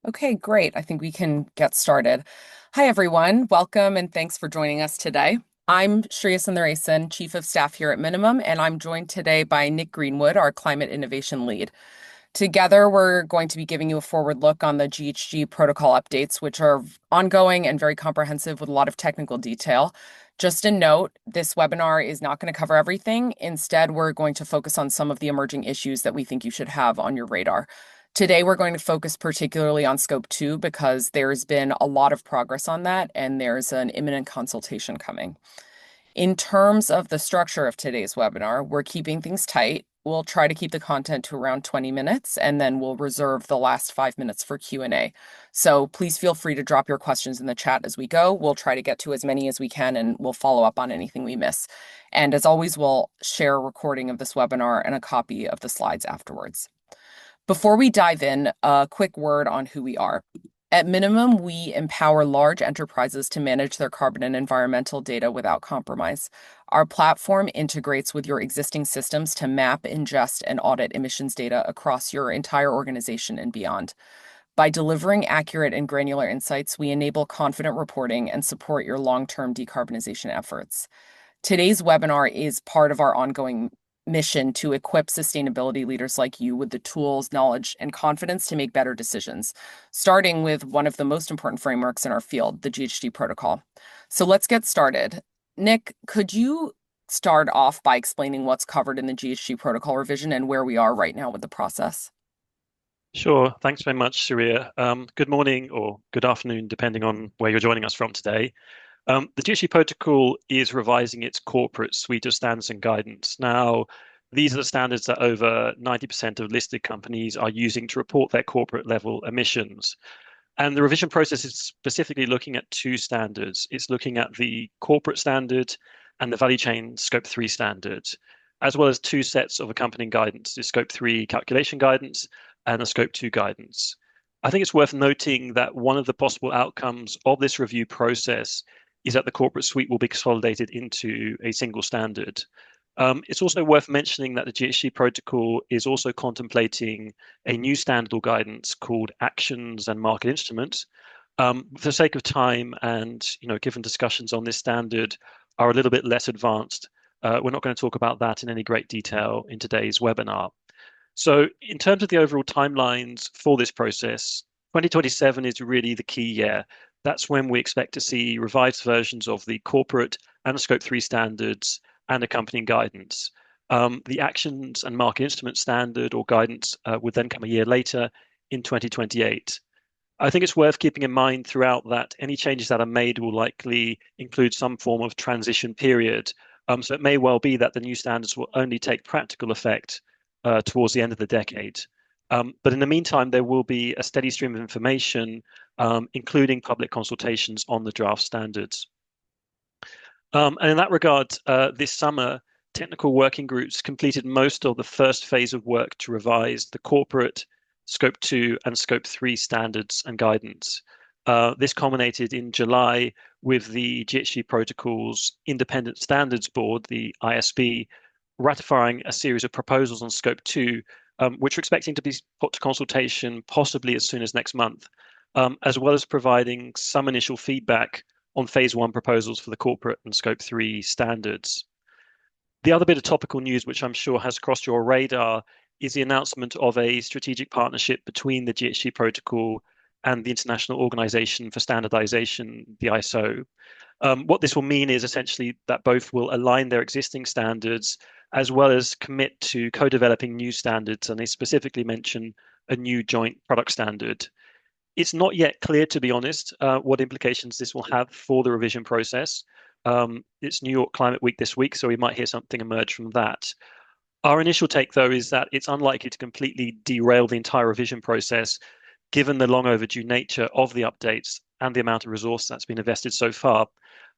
Okay, great. I think we can get started. Hi, everyone. Welcome and thanks for joining us today. I'm Shreya Sundaresan, Chief of Staff here at Minimum, and I'm joined today by Nick Greenwood, our Climate Innovation Lead. Together, we're going to be giving you a forward look on the GHG protocol updates, which are ongoing and very comprehensive with a lot of technical detail. Just a note, this webinar is not going to cover everything. Instead, we're going to focus on some of the emerging issues that we think you should have on your radar. Today, we're going to focus particularly on Scope 2 because there's been a lot of progress on that and there's an imminent consultation coming. In terms of the structure of today's webinar, we're keeping things tight. We'll try to keep the content to around 20 minutes, and then we'll reserve the last 5 minutes for Q&A. So please feel free to drop your questions in the chat as we go. We'll try to get to as many as we can, and we'll follow up on anything we miss. And as always, we'll share a recording of this webinar and a copy of the slides afterwards. Before we dive in, a quick word on who we are. At Minimum, we empower large enterprises to manage their carbon and environmental data without compromise. Our platform integrates with your existing systems to map, ingest, and audit emissions data across your entire organization and beyond. By delivering accurate and granular insights, we enable confident reporting and support your long-term decarbonization efforts. Today's webinar is part of our ongoing mission to equip sustainability leaders like you with the tools, knowledge, and confidence to make better decisions, starting with one of the most important frameworks in our field, the GHG Protocol. So let's get started. Nick, could you start off by explaining what's covered in the GHG Protocol revision and where we are right now with the process? Sure. Thanks very much, Sharia. Good morning or good afternoon, depending on where you're joining us from today. The GHG Protocol is revising its corporate suite of standards and guidance. Now, these are the standards that over 90% of listed companies are using to report their corporate level emissions. And the revision process is specifically looking at two standards. It's looking at the corporate standard and the value chain Scope 3 standard, as well as two sets of accompanying guidance, the Scope 3 calculation guidance and the Scope 2 guidance. I think it's worth noting that one of the possible outcomes of this review process is that the corporate suite will be consolidated into a single standard. It's also worth mentioning that the GHG protocol is also contemplating a new standard or guidance called actions and market instruments. For the sake of time and given discussions on this standard are a little bit less advanced, we're not going to talk about that in any great detail in today's webinar. So in terms of the overall timelines for this process, 2027 is really the key year. That's when we expect to see revised versions of the corporate and the Scope 3 standards and accompanying guidance. The actions and market instrument standard or guidance would then come a year later in 2028. I think it's worth keeping in mind throughout that any changes that are made will likely include some form of transition period. So it may well be that the new standards will only take practical effect towards the end of the decade. But in the meantime, there will be a steady stream of information, including public consultations on the draft standards. And in that regard, this summer, technical working groups completed most of the first phase of work to revise the corporate, Scope 2 and Scope 3 standards and guidance. This culminated in July with the GHG Protocol's Independent Standards Board, the ISB, ratifying a series of proposals on Scope 2, which are expecting to be put to consultation possibly as soon as next month, as well as providing some initial feedback on Phase 1 proposals for the corporate and Scope 3 standards. The other bit of topical news, which I'm sure has crossed your radar, is the announcement of a strategic partnership between the GHG Protocol and the International Organization for Standardization, the ISO. What this will mean is essentially that both will align their existing standards as well as commit to co-developing new standards, and they specifically mention a new joint product standard. It's not yet clear, to be honest, what implications this will have for the revision process. It's New York Climate Week this week, so we might hear something emerge from that. Our initial take, though, is that it's unlikely to completely derail the entire revision process, given the long overdue nature of the updates and the amount of resource that's been invested so far.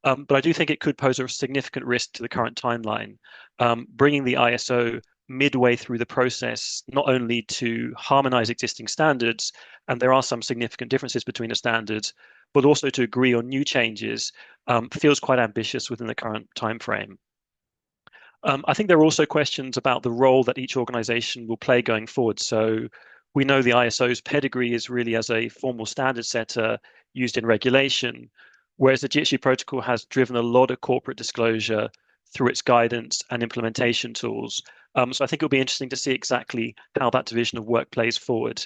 But I do think it could pose a significant risk to the current timeline, bringing the ISO midway through the process, not only to harmonize existing standards, and there are some significant differences between the standards, but also to agree on new changes, feels quite ambitious within the current timeframe. I think there are also questions about the role that each organization will play going forward. So We know the ISO's pedigree is really as a formal standard setter used in regulation, whereas the GHG Protocol has driven a lot of corporate disclosure through its guidance and implementation tools. So I think it'll be interesting to see exactly how that division of work plays forward.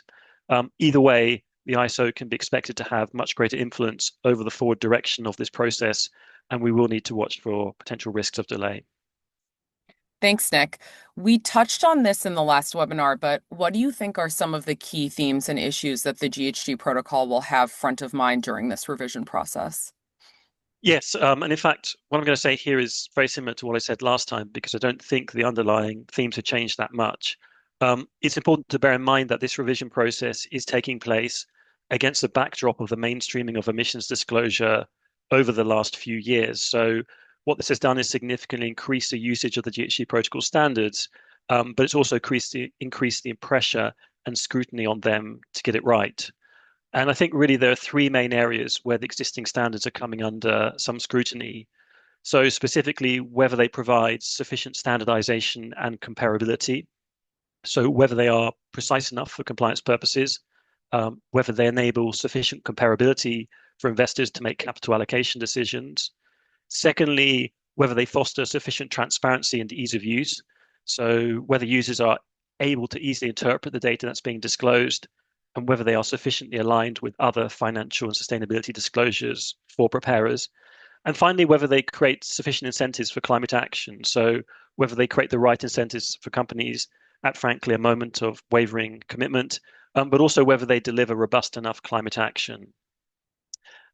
Either way, the ISO can be expected to have much greater influence over the forward direction of this process, and we will need to watch for potential risks of delay. Thanks, Nick. We touched on this in the last webinar, but what do you think are some of the key themes and issues that the GHG protocol will have front of mind during this revision process? Yes, and in fact, what I'm going to say here is very similar to what I said last time because I don't think the underlying themes have changed that much. It's important to bear in mind that this revision process is taking place against the backdrop of the mainstreaming of emissions disclosure over the last few years. So what this has done is significantly increase the usage of the GHG Protocol standards, but it's also increased the pressure and scrutiny on them to get it right. And I think really there are three main areas where the existing standards are coming under some scrutiny. So specifically, whether they provide sufficient standardization and comparability. So whether they are precise enough for compliance purposes, whether they enable sufficient comparability for investors to make capital allocation decisions. Secondly, whether they foster sufficient transparency and ease of use. So whether users are able to easily interpret the data that's being disclosed and whether they are sufficiently aligned with other financial and sustainability disclosures for preparers. And finally, whether they create sufficient incentives for climate action. So whether they create the right incentives for companies at, frankly, a moment of wavering commitment, but also whether they deliver robust enough climate action.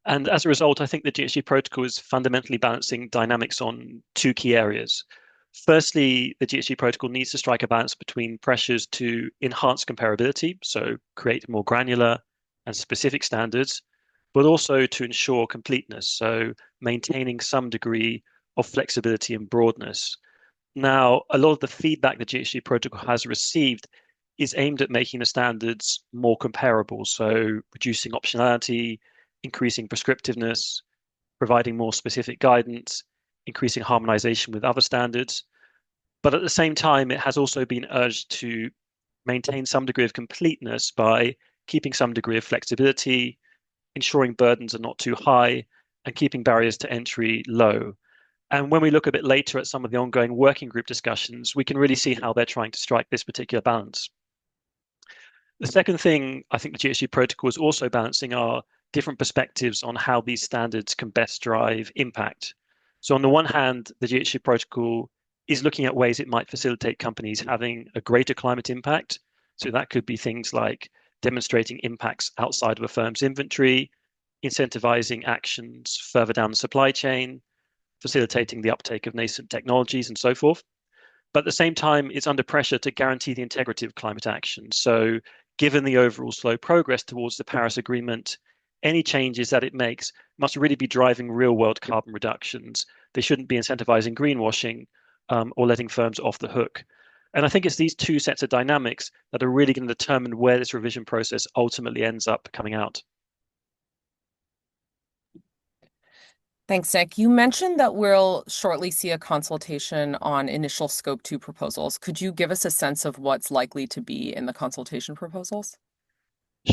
And as a result, I think the GHG protocol is fundamentally balancing dynamics on two key areas. Firstly, the GHG protocol needs to strike a balance between pressures to enhance comparability, so create more granular and specific standards, but also to ensure completeness, so maintaining some degree of flexibility and broadness. Now, a lot of the feedback the GHG protocol has received is aimed at making the standards more comparable, so reducing optionality, increasing prescriptiveness, providing more specific guidance, increasing harmonization with other standards. But at the same time, it has also been urged to maintain some degree of completeness by keeping some degree of flexibility, ensuring burdens are not too high, and keeping barriers to entry low. And when we look a bit later at some of the ongoing working group discussions, we can really see how they're trying to strike this particular balance. The second thing I think the GHG protocol is also balancing are different perspectives on how these standards can best drive impact. So on the one hand, the GHG protocol is looking at ways it might facilitate companies having a greater climate impact. So that could be things like demonstrating impacts outside of a firm's inventory, incentivizing actions further down the supply chain, facilitating the uptake of nascent technologies and so forth. But at the same time, it's under pressure to guarantee the integrity of climate action. So given the overall slow progress towards the Paris Agreement, any changes that it makes must really be driving real world carbon reductions. They shouldn't be incentivizing greenwashing or letting firms off the hook. And I think it's these two sets of dynamics that are really going to determine where this revision process ultimately ends up coming out. Thanks, Nick. You mentioned that we'll shortly see a consultation on initial Scope 2 proposals. Could you give us a sense of what's likely to be in the consultation proposals?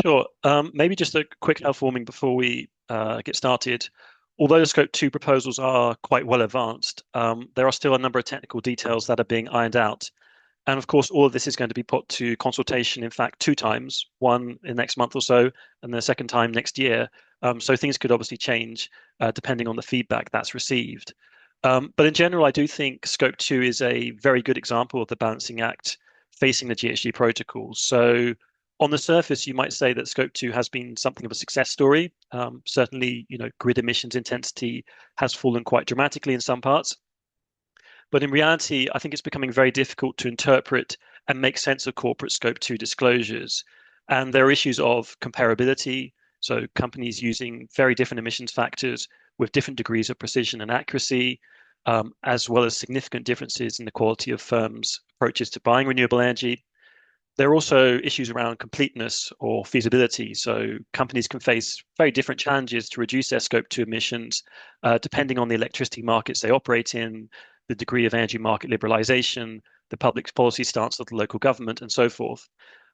Sure. Maybe just a quick health warming before we get started. Although the Scope 2 proposals are quite well advanced, there are still a number of technical details that are being ironed out. And of course, all of this is going to be put to consultation, in fact, two times, one in the next month or so, and the second time next year. So things could obviously change depending on the feedback that's received. But in general, I do think Scope 2 is a very good example of the balancing act facing the GHG protocol. So on the surface, you might say that Scope 2 has been something of a success story. Certainly, grid emissions intensity has fallen quite dramatically in some parts. But in reality, I think it's becoming very difficult to interpret and make sense of corporate Scope 2 disclosures. And there are issues of comparability. So companies using very different emissions factors with different degrees of precision and accuracy, as well as significant differences in the quality of firms' approaches to buying renewable energy. There are also issues around completeness or feasibility. So companies can face very different challenges to reduce their Scope 2 emissions, depending on the electricity markets they operate in, the degree of energy market liberalization, the public policy stance of the local government, and so forth.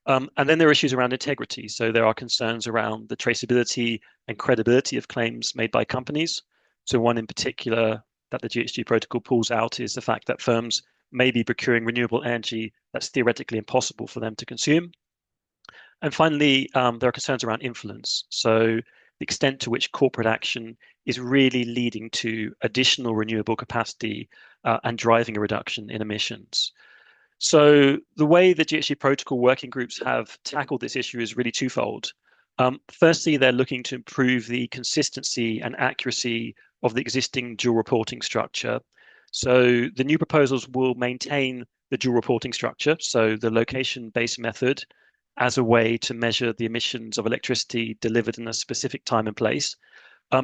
And then there are issues around integrity. So there are concerns around the traceability and credibility of claims made by companies. So one in particular that the GHG protocol pulls out is the fact that firms may be procuring renewable energy that's theoretically impossible for them to consume. And finally, there are concerns around influence. So the extent to which corporate action is really leading to additional renewable capacity and driving a reduction in emissions. So the way the GHG Protocol working groups have tackled this issue is really twofold. Firstly, they're looking to improve the consistency and accuracy of the existing dual reporting structure. So the new proposals will maintain the dual reporting structure, so the location-based method as a way to measure the emissions of electricity delivered in a specific time and place,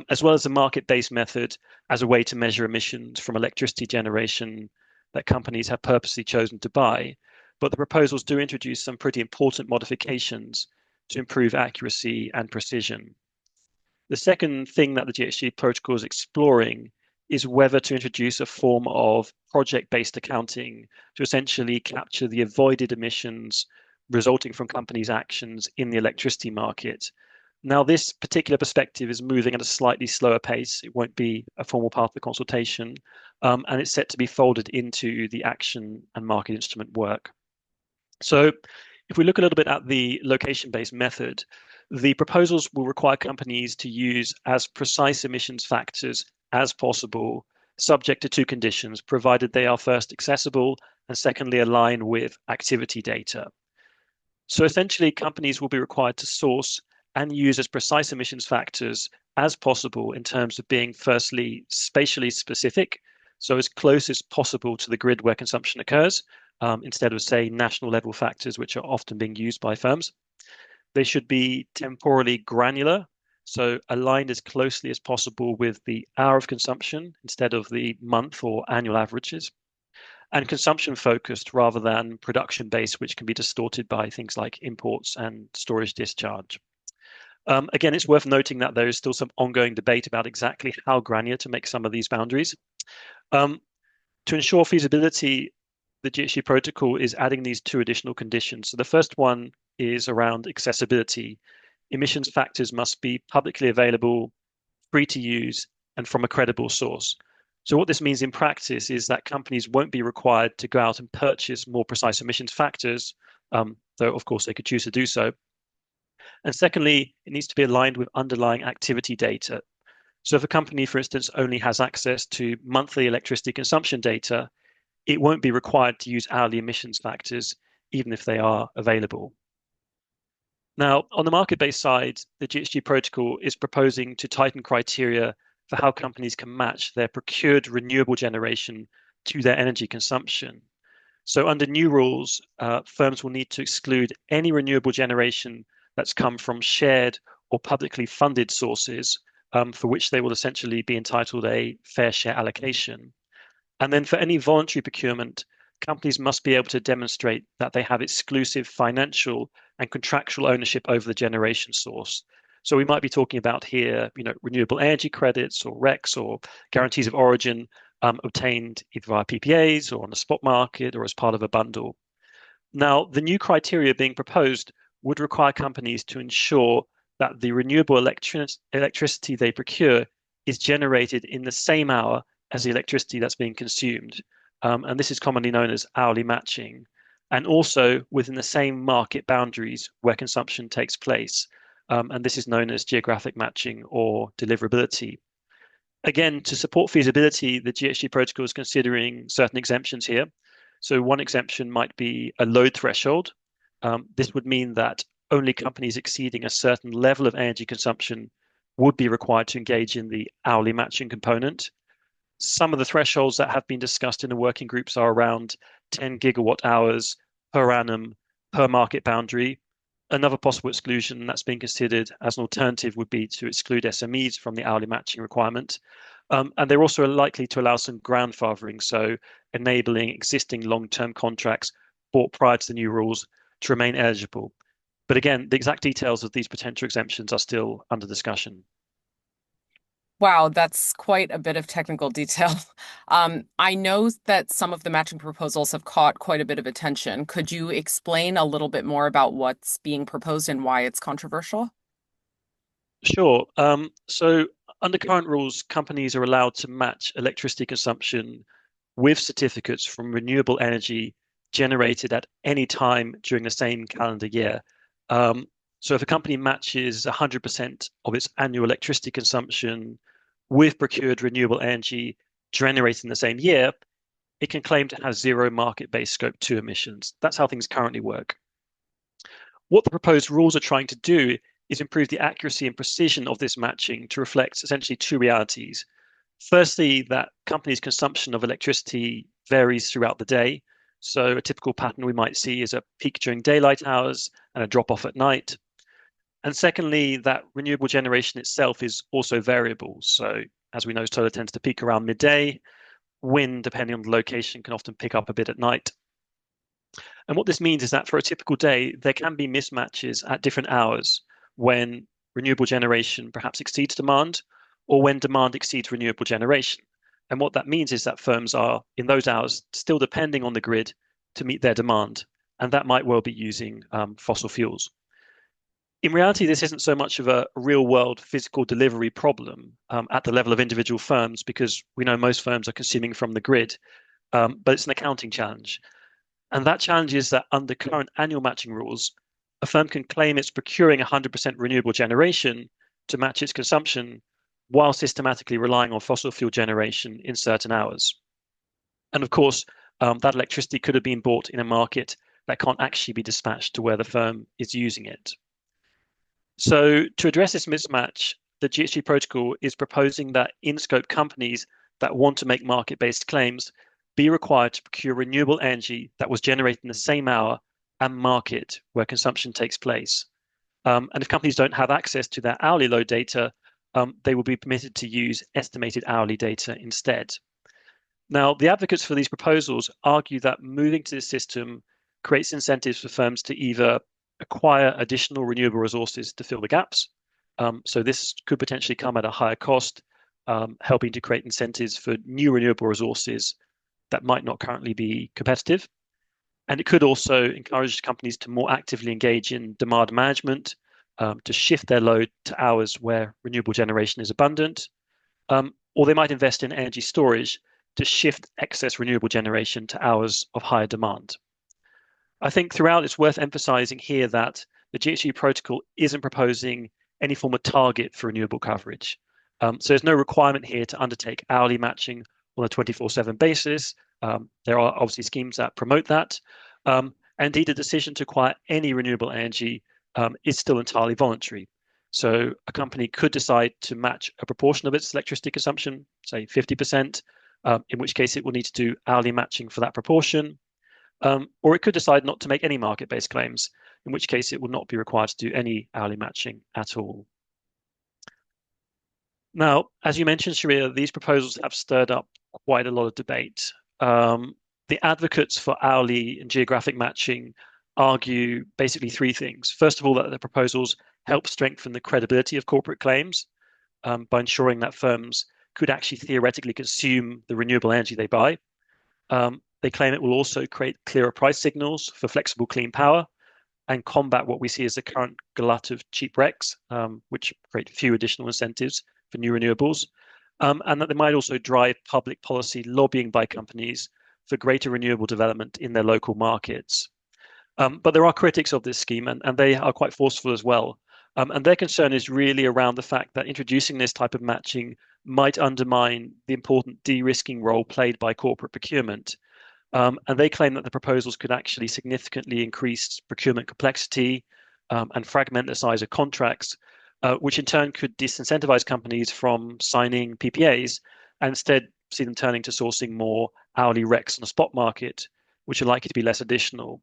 as well as the market-based method as a way to measure emissions from electricity generation that companies have purposely chosen to buy. But the proposals do introduce some pretty important modifications to improve accuracy and precision. The second thing that the GHG protocol is exploring is whether to introduce a form of project-based accounting to essentially capture the avoided emissions resulting from companies' actions in the electricity market. Now, this particular perspective is moving at a slightly slower pace. It won't be a formal part of the consultation, and it's set to be folded into the action and market instrument work. So if we look a little bit at the location-based method, the proposals will require companies to use as precise emissions factors as possible, subject to two conditions, provided they are first accessible and secondly align with activity data. So essentially, companies will be required to source and use as precise emissions factors as possible in terms of being firstly spatially specific, so as close as possible to the grid where consumption occurs, instead of, say, national level factors, which are often being used by firms. They should be temporally granular, so aligned as closely as possible with the hour of consumption instead of the month or annual averages, and consumption focused rather than production based, which can be distorted by things like imports and storage discharge. Again, it's worth noting that there is still some ongoing debate about exactly how granular to make some of these boundaries. Um, to ensure feasibility, the GHG protocol is adding these two additional conditions. So the first one is around accessibility. Emissions factors must be publicly available, free to use, and from a credible source. So what this means in practice is that companies won't be required to go out and purchase more precise emissions factors, though of course they could choose to do so. And secondly, it needs to be aligned with underlying activity data. So if a company, for instance, only has access to monthly electricity consumption data, it won't be required to use hourly emissions factors, even if they are available. Now, on the market-based side, the GHG protocol is proposing to tighten criteria for how companies can match their procured renewable generation to their energy consumption. So under new rules, firms will need to exclude any renewable generation that's come from shared or publicly funded sources, for which they will essentially be entitled a fair share allocation. And then for any voluntary procurement, companies must be able to demonstrate that they have exclusive financial and contractual ownership over the generation source. So we might be talking about here, renewable energy credits or RECs or guarantees of origin obtained either via PPAs or on the spot market or as part of a bundle. Now, the new criteria being proposed would require companies to ensure that the renewable electricity they procure is generated in the same hour as the electricity that's being consumed. And this is commonly known as hourly matching, and also within the same market boundaries where consumption takes place. And this is known as geographic matching or deliverability. Again, to support feasibility, the GHG protocol is considering certain exemptions here. So one exemption might be a load threshold. This would mean that only companies exceeding a certain level of energy consumption would be required to engage in the hourly matching component. Some of the thresholds that have been discussed in the working groups are around 10 gigawatt hours per annum per market boundary. Another possible exclusion that's being considered as an alternative would be to exclude SMEs from the hourly matching requirement. And they're also likely to allow some grandfathering, so enabling existing long-term contracts bought prior to the new rules to remain eligible. But again, the exact details of these potential exemptions are still under discussion. Wow, that's quite a bit of technical detail. I know that some of the matching proposals have caught quite a bit of attention. Could you explain a little bit more about what's being proposed and why it's controversial? Sure. So under current rules, companies are allowed to match electricity consumption with certificates from renewable energy generated at any time during the same calendar year. Um, so if a company matches 100% of its annual electricity consumption with procured renewable energy generated in the same year, it can claim to have zero market-based Scope 2 emissions. That's how things currently work. What the proposed rules are trying to do is improve the accuracy and precision of this matching to reflect essentially two realities. Firstly, that companies' consumption of electricity varies throughout the day. So a typical pattern we might see is a peak during daylight hours and a drop off at night. And secondly, that renewable generation itself is also variable. So as we know, solar tends to peak around midday. Wind, depending on the location, can often pick up a bit at night. And what this means is that for a typical day, there can be mismatches at different hours when renewable generation perhaps exceeds demand or when demand exceeds renewable generation. And what that means is that firms are, in those hours, still depending on the grid to meet their demand. And that might well be using fossil fuels. In reality, this isn't so much of a real world physical delivery problem at the level of individual firms because we know most firms are consuming from the grid, but it's an accounting challenge. And that challenge is that under current annual matching rules, a firm can claim it's procuring 100% renewable generation to match its consumption while systematically relying on fossil fuel generation in certain hours. And of course, that electricity could have been bought in a market that can't actually be dispatched to where the firm is using it. So to address this mismatch, the GHG protocol is proposing that in-scope companies that want to make market-based claims be required to procure renewable energy that was generated in the same hour and market where consumption takes place. And if companies don't have access to their hourly load data, they will be permitted to use estimated hourly data instead. Now, the advocates for these proposals argue that moving to this system creates incentives for firms to either acquire additional renewable resources to fill the gaps. So this could potentially come at a higher cost, helping to create incentives for new renewable resources that might not currently be competitive. And it could also encourage companies to more actively engage in demand management, to shift their load to hours where renewable generation is abundant, or they might invest in energy storage to shift excess renewable generation to hours of higher demand. I think throughout it's worth emphasizing here that the GHG protocol isn't proposing any form of target for renewable coverage. So there's no requirement here to undertake hourly matching on a 24/7 basis. There are obviously schemes that promote that. And indeed, the decision to acquire any renewable energy is still entirely voluntary. So a company could decide to match a proportion of its electricity consumption, say 50%, in which case it will need to do hourly matching for that proportion. Or it could decide not to make any market-based claims, in which case it will not be required to do any hourly matching at all. Now, as you mentioned, Sharia, these proposals have stirred up quite a lot of debate. The advocates for hourly and geographic matching argue basically three things. First of all, that the proposals help strengthen the credibility of corporate claims by ensuring that firms could actually theoretically consume the renewable energy they buy. They claim it will also create clearer price signals for flexible clean power and combat what we see as the current glut of cheap RECs, which create few additional incentives for new renewables, and that they might also drive public policy lobbying by companies for greater renewable development in their local markets. But there are critics of this scheme, and they are quite forceful as well. And their concern is really around the fact that introducing this type of matching might undermine the important de-risking role played by corporate procurement. And they claim that the proposals could actually significantly increase procurement complexity and fragment the size of contracts, which in turn could disincentivize companies from signing PPAs and instead see them turning to sourcing more hourly RECs on the spot market, which are likely to be less additional.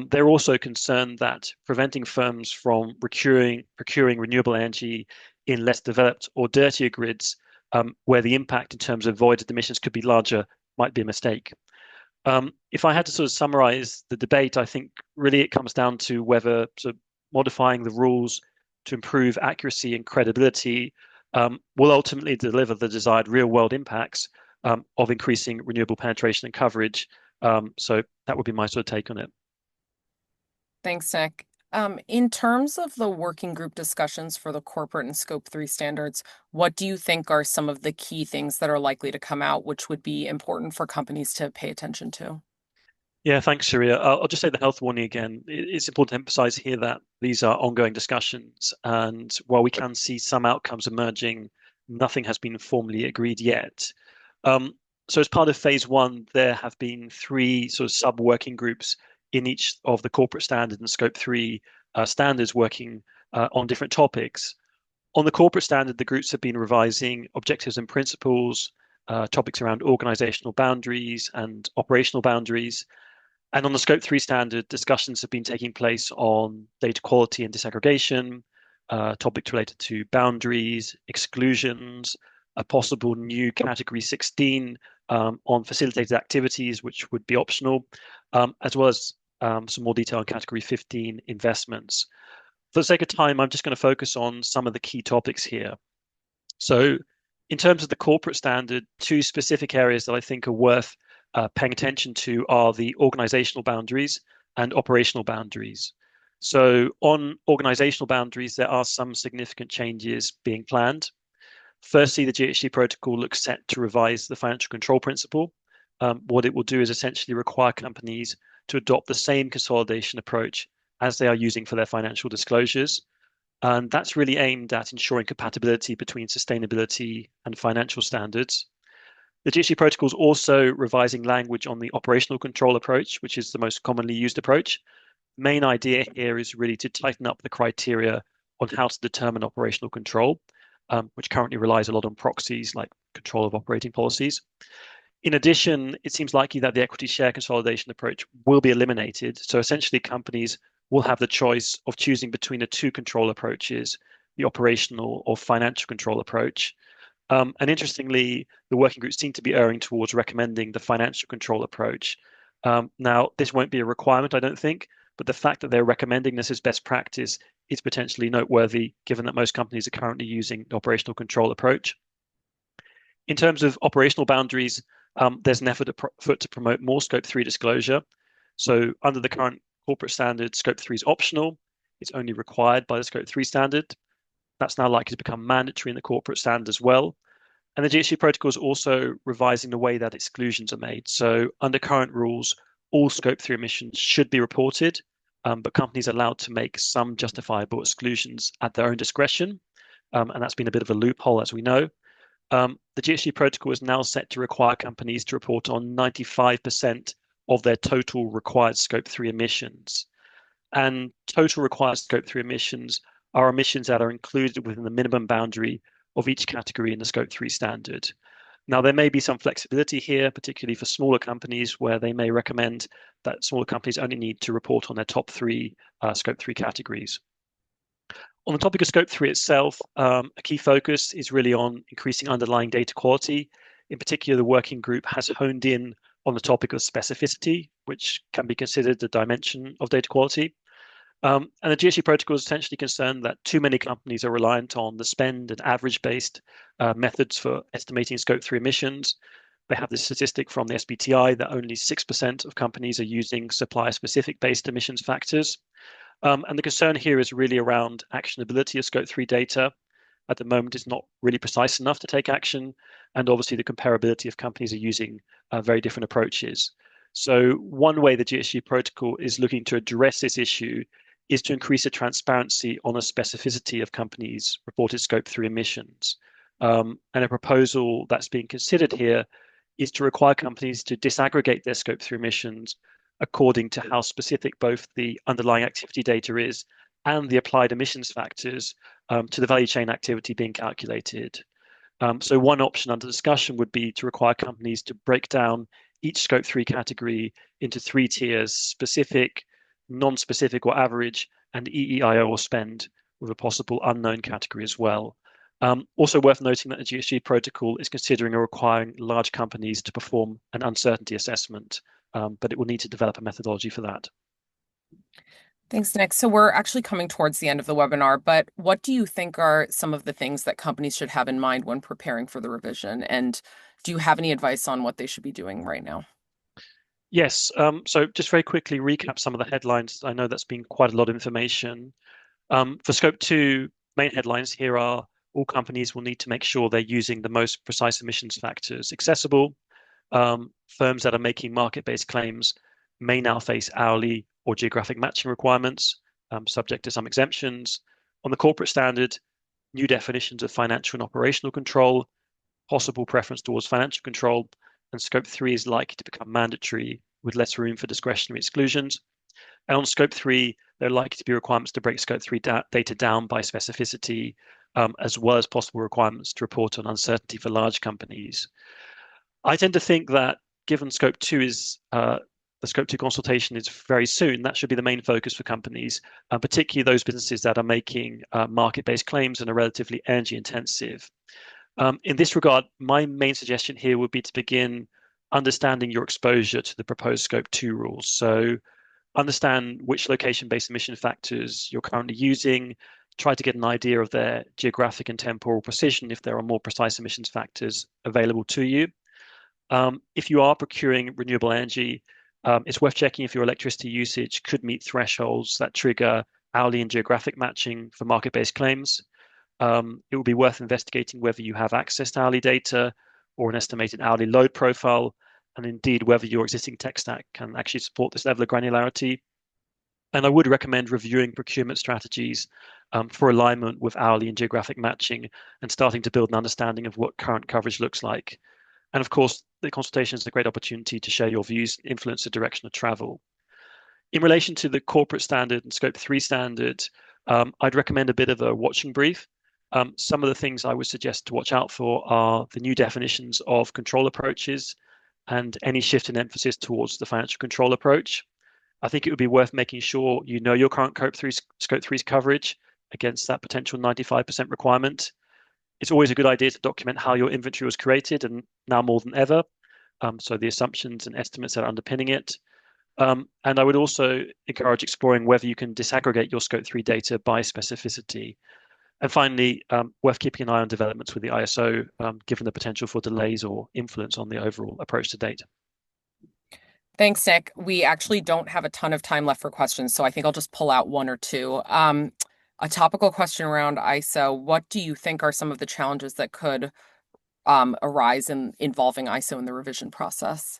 They're also concerned that preventing firms from procuring renewable energy in less developed or dirtier grids, where the impact in terms of avoided emissions could be larger, might be a mistake. If I had to sort of summarize the debate, I think really it comes down to whether sort of modifying the rules to improve accuracy and credibility will ultimately deliver the desired real-world impacts of increasing renewable penetration and coverage. So that would be my sort of take on it. Thanks, Nick. In terms of the working group discussions for the corporate and Scope 3 standards, what do you think are some of the key things that are likely to come out, which would be important for companies to pay attention to? Yeah, thanks, Sharia. I'll just say the health warning again. It's important to emphasize here that these are ongoing discussions, and while we can see some outcomes emerging, nothing has been formally agreed yet. Um, so, as part of phase one, there have been three sort of sub-working groups in each of the corporate standard and Scope 3 standards working on different topics. On the corporate standard, the groups have been revising objectives and principles, topics around organizational boundaries and operational boundaries. And on the Scope 3 standard, discussions have been taking place on data quality and disaggregation, topics related to boundaries, exclusions, a possible new category 16 on facilitated activities, which would be optional, as well as some more detail on category 15 investments. For the sake of time, I'm just going to focus on some of the key topics here. So, in terms of the corporate standard, two specific areas that I think are worth paying attention to are the organizational boundaries and operational boundaries. So, on organizational boundaries, there are some significant changes being planned. Firstly, the GHG protocol looks set to revise the financial control principle. What it will do is essentially require companies to adopt the same consolidation approach as they are using for their financial disclosures. And that's really aimed at ensuring compatibility between sustainability and financial standards. The GHG protocol is also revising language on the operational control approach, which is the most commonly used approach. Main idea here is really to tighten up the criteria on how to determine operational control, which currently relies a lot on proxies like control of operating policies. In addition, it seems likely that the equity share consolidation approach will be eliminated. So essentially, companies will have the choice of choosing between the two control approaches, the operational or financial control approach. And interestingly, the working groups seem to be erring towards recommending the financial control approach. Now, this won't be a requirement, I don't think, but the fact that they're recommending this as best practice is potentially noteworthy, given that most companies are currently using the operational control approach. In terms of operational boundaries, there's an effort to promote more Scope 3 disclosure. So under the current corporate standard, Scope 3 is optional. It's only required by the Scope 3 standard. That's now likely to become mandatory in the corporate standard as well. And the GHG protocol is also revising the way that exclusions are made. So under current rules, all Scope 3 emissions should be reported, but companies are allowed to make some justifiable exclusions at their own discretion. And that's been a bit of a loophole, as we know. The GHG protocol is now set to require companies to report on 95% of their total required Scope 3 emissions. And total required Scope 3 emissions are emissions that are included within the minimum boundary of each category in the Scope 3 standard. Now, there may be some flexibility here, particularly for smaller companies, where they may recommend that smaller companies only need to report on their top three Scope 3 categories. On the topic of Scope 3 itself, a key focus is really on increasing underlying data quality. In particular, the working group has honed in on the topic of specificity, which can be considered a dimension of data quality. And the GHG protocol is essentially concerned that too many companies are reliant on the spend and average-based methods for estimating Scope 3 emissions. They have this statistic from the SBTI that only 6% of companies are using supplier-specific based emissions factors. And the concern here is really around actionability of Scope 3 data. At the moment, it's not really precise enough to take action. And obviously, the comparability of companies are using very different approaches. So one way the GHG protocol is looking to address this issue is to increase the transparency on the specificity of companies' reported Scope 3 emissions. And a proposal that's being considered here is to require companies to disaggregate their Scope 3 emissions according to how specific both the underlying activity data is and the applied emissions factors to the value chain activity being calculated. So one option under discussion would be to require companies to break down each Scope 3 category into three tiers: specific, non-specific or average, and EEIO or spend, with a possible unknown category as well. Also worth noting that the GHG protocol is considering requiring large companies to perform an uncertainty assessment, but it will need to develop a methodology for that. Thanks, Nick. So we're actually coming towards the end of the webinar, but what do you think are some of the things that companies should have in mind when preparing for the revision? And do you have any advice on what they should be doing right now? Yes. So just very quickly recap some of the headlines. I know that's been quite a lot of information. For Scope 2, main headlines here are all companies will need to make sure they're using the most precise emissions factors accessible. Firms that are making market-based claims may now face hourly or geographic matching requirements, subject to some exemptions. On the corporate standard, new definitions of financial and operational control, possible preference towards financial control, and Scope 3 is likely to become mandatory with less room for discretionary exclusions. And on Scope 3, there are likely to be requirements to break Scope 3 data down by specificity, as well as possible requirements to report on uncertainty for large companies. I tend to think that given Scope 2 is the Scope 2 consultation is very soon, that should be the main focus for companies, particularly those businesses that are making market-based claims and are relatively energy intensive. In this regard, my main suggestion here would be to begin understanding your exposure to the proposed Scope 2 rules. So understand which location-based emission factors you're currently using, try to get an idea of their geographic and temporal precision if there are more precise emissions factors available to you. If you are procuring renewable energy, it's worth checking if your electricity usage could meet thresholds that trigger hourly and geographic matching for market-based claims. It would be worth investigating whether you have access to hourly data or an estimated hourly load profile, and indeed whether your existing tech stack can actually support this level of granularity. And I would recommend reviewing procurement strategies for alignment with hourly and geographic matching and starting to build an understanding of what current coverage looks like. And of course, the consultation is a great opportunity to share your views and influence the direction of travel. In relation to the corporate standard and Scope 3 standard, I'd recommend a bit of a watching brief. Some of the things I would suggest to watch out for are the new definitions of control approaches and any shift in emphasis towards the financial control approach. I think it would be worth making sure you know your current Scope 3's coverage against that potential 95% requirement. It's always a good idea to document how your inventory was created, and now more than ever. So the assumptions and estimates that are underpinning it. And I would also encourage exploring whether you can disaggregate your Scope 3 data by specificity. And finally, worth keeping an eye on developments with the ISO, given the potential for delays or influence on the overall approach to date. Thanks, Nick. We actually don't have a ton of time left for questions, so I think I'll just pull out one or two. A topical question around ISO. What do you think are some of the challenges that could arise in involving ISO in the revision process?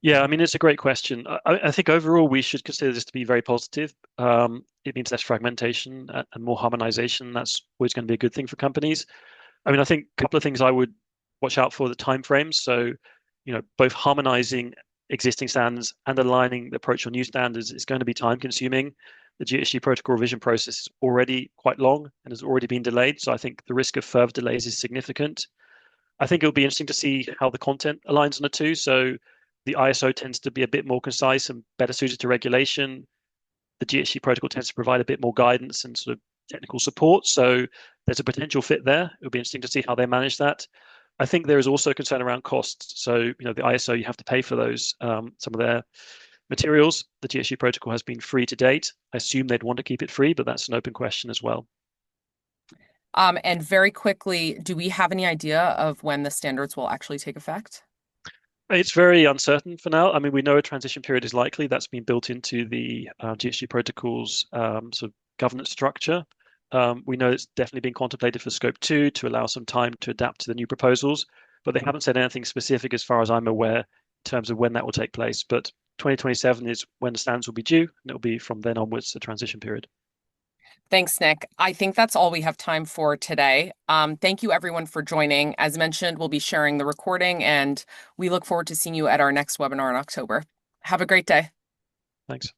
Yeah, I mean, it's a great question. I think overall we should consider this to be very positive. It means less fragmentation and more harmonization. That's always going to be a good thing for companies. I mean, I think a couple of things I would watch out for the timeframes. So, both harmonizing existing standards and aligning the approach on new standards is going to be time consuming. The GHG protocol revision process is already quite long and has already been delayed. So I think the risk of further delays is significant. I think it'll be interesting to see how the content aligns on the two. So the ISO tends to be a bit more concise and better suited to regulation. The GHG protocol tends to provide a bit more guidance and sort of technical support. So there's a potential fit there. It'll be interesting to see how they manage that. I think there is also concern around costs. So, the ISO, you have to pay for those, some of their materials. The GHG protocol has been free to date. I assume they'd want to keep it free, but that's an open question as well. And very quickly, do we have any idea of when the standards will actually take effect? It's very uncertain for now. I mean, we know a transition period is likely. That's been built into the GHG protocol's sort of governance structure. We know it's definitely been contemplated for Scope 2 to allow some time to adapt to the new proposals, but they haven't said anything specific as far as I'm aware in terms of when that will take place. But 2027 is when the standards will be due, and it'll be from then onwards the transition period. Thanks, Nick. I think that's all we have time for today. Thank you, everyone, for joining. As mentioned, we'll be sharing the recording, and we look forward to seeing you at our next webinar in October. Have a great day. Thanks.